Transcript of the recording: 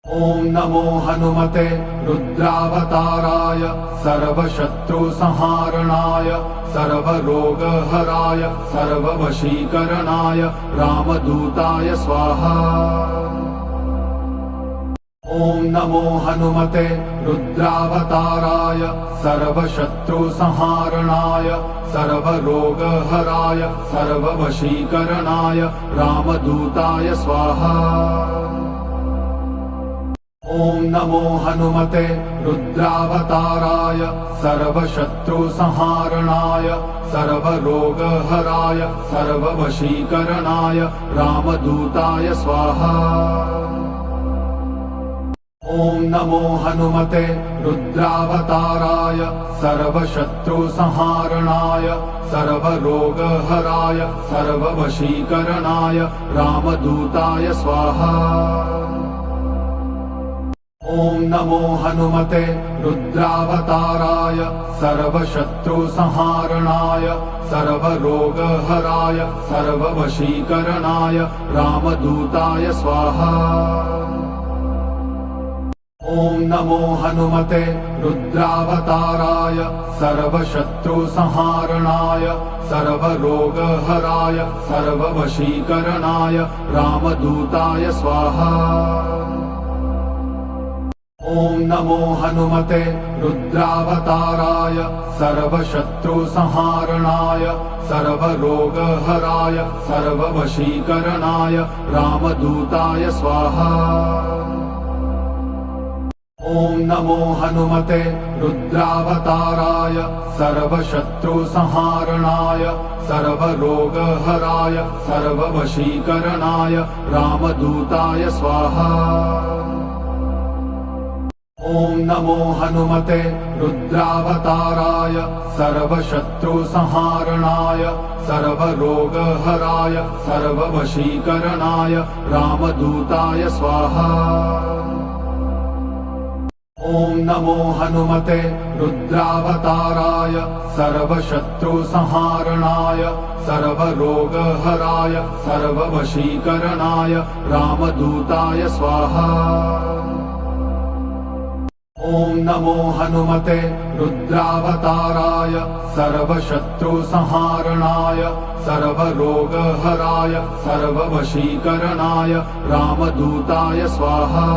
ॐ नमो हनुमते रुद्रावताराय सर्वशत्रुसंहारणाय सर्वरोगहराय सर्ववशीकरणाय रामदूताय स्वाहा। ॐ नमो हनुमते रुद्रावताराय सर्वशत्रुसंहारणाय सर्वरोगहराय सर्ववशीकरणाय रामदूताय स्वाहा। ॐ नमो हनुमते रुद्रावताराय सर्वशत्रुसंहारणाय सर्वरोगहराय सर्ववशीकरणाय रामदूताय स्वाहा। ॐ नमो हनुमते रुद्रावताराय सर्वशत्रुसंहारणाय सर्वरोगहराय सर्ववशीकरणाय रामदूताय स्वाहा। ॐ नमो हनुमते रुद्रावताराय सर्वशत्रुसंहारणाय सर्वरोगहराय सर्ववशीकरणाय रामदूताय स्वाहा। ॐ नमो हनुमते रुद्रावताराय सर्वशत्रुसंहारणाय सर्वरोगहराय सर्ववशीकरणाय रामदूताय स्वाहा। ॐ नमो हनुमते रुद्रावताराय सर्वशत्रुसंहारणाय सर्वरोगहराय सर्ववशीकरणाय रामदूताय स्वाहा। ॐ नमो हनुमते रुद्रावताराय सर्वशत्रुसंहारणाय सर्वरोगहराय सर्ववशीकरणाय रामदूताय स्वाहा। ॐ नमो हनुमते रुद्रावताराय सर्वशत्रुसंहारणाय सर्वरोगहराय सर्ववशीकरणाय रामदूताय स्वाहा। ॐ नमो हनुमते रुद्रावताराय सर्वशत्रुसंहारणाय सर्वरोगहराय सर्ववशीकरणाय रामदूताय स्वाहा। ॐ नमो हनुमते रुद्रावताराय सर्वशत्रुसंहारणाय सर्वरोगहराय सर्ववशीकरणाय रामदूताय स्वाहा।